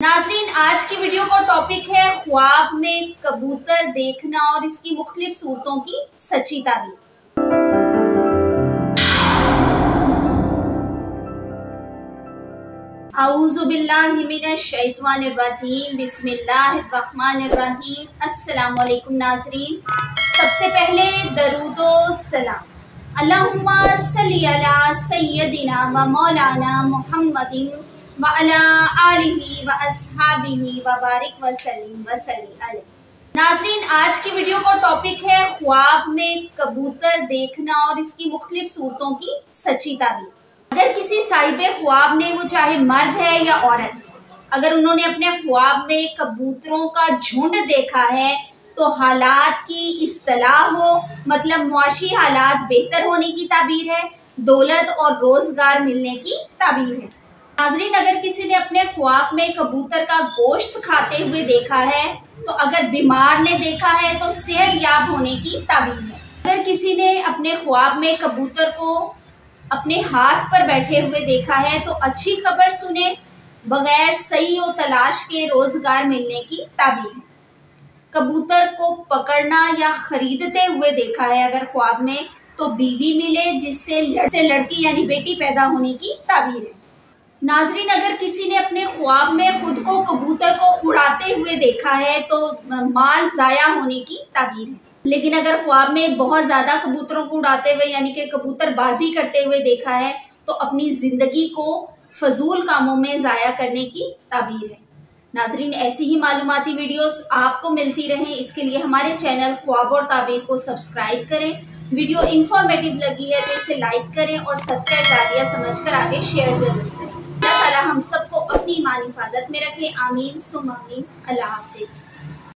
नाज़रीन, आज की वीडियो का टॉपिक है ख्वाब में कबूतर देखना और इसकी मुख्तलिफ सूरतों की सच्ची ताबीर। औज़ु बिल्लाहि मिनश शैतानिर रजीम, बिस्मिल्लाहिर्रहमानिर रहीम। अस्सलामु अलैकुम नाज़रीन, सबसे पहले दरूदो सलाम। अल्लाहुम्मा सल्ली अला सय्यदिना व मौलाना मुहम्मदिन व अला आलिही व अस्हाबिही व बारिक व सल्लिम व सल्ली अलैहि। नाज़रीन, आज की वीडियो का टॉपिक है ख्वाब में कबूतर देखना और इसकी मुख्तलिफ सूरतों की सच्ची ताबीर। अगर किसी साहिबे ख्वाब ने, वो चाहे मर्द है या औरत, अगर उन्होंने अपने ख्वाब में कबूतरों का झुंड देखा है तो हालात की इस्तलाह हो, मतलब मुआशी हालात बेहतर होने की ताबीर है, दौलत और रोजगार मिलने की ताबीर है। नाज़रीन, अगर किसी ने अपने ख्वाब में कबूतर का गोश्त खाते हुए देखा है तो अगर बीमार ने देखा है तो सेहत याब होने की ताबीर है। अगर किसी ने अपने ख्वाब में कबूतर को अपने हाथ पर बैठे हुए देखा है तो अच्छी खबर सुने, बगैर सही और तलाश के रोजगार मिलने की ताबीर है। कबूतर को पकड़ना या खरीदते हुए देखा है अगर ख्वाब में, तो बीवी मिले जिससे लड़की यानी बेटी पैदा होने की ताबीर है। नाज़रीन, अगर किसी ने अपने ख्वाब में खुद को कबूतर को उड़ाते हुए देखा है तो माल जाया होने की ताबीर है। लेकिन अगर ख्वाब में बहुत ज़्यादा कबूतरों को उड़ाते हुए यानी कि कबूतर बाजी करते हुए देखा है तो अपनी ज़िंदगी को फजूल कामों में ज़ाया करने की ताबीर है। नाज़रीन, ऐसी ही मालूमाती वीडियोस आपको मिलती रहें, इसके लिए हमारे चैनल ख्वाब और ताबीर को सब्सक्राइब करें। वीडियो इंफॉर्मेटिव लगी है तो इसे लाइक करें और सदका जारिया समझकर आगे शेयर ज़रूर करें। अल्लाह ताला हम सबको अपनी ईमानी हिफाजत में रखे। आमीन सुम आमीन। अल्लाह हाफिज़।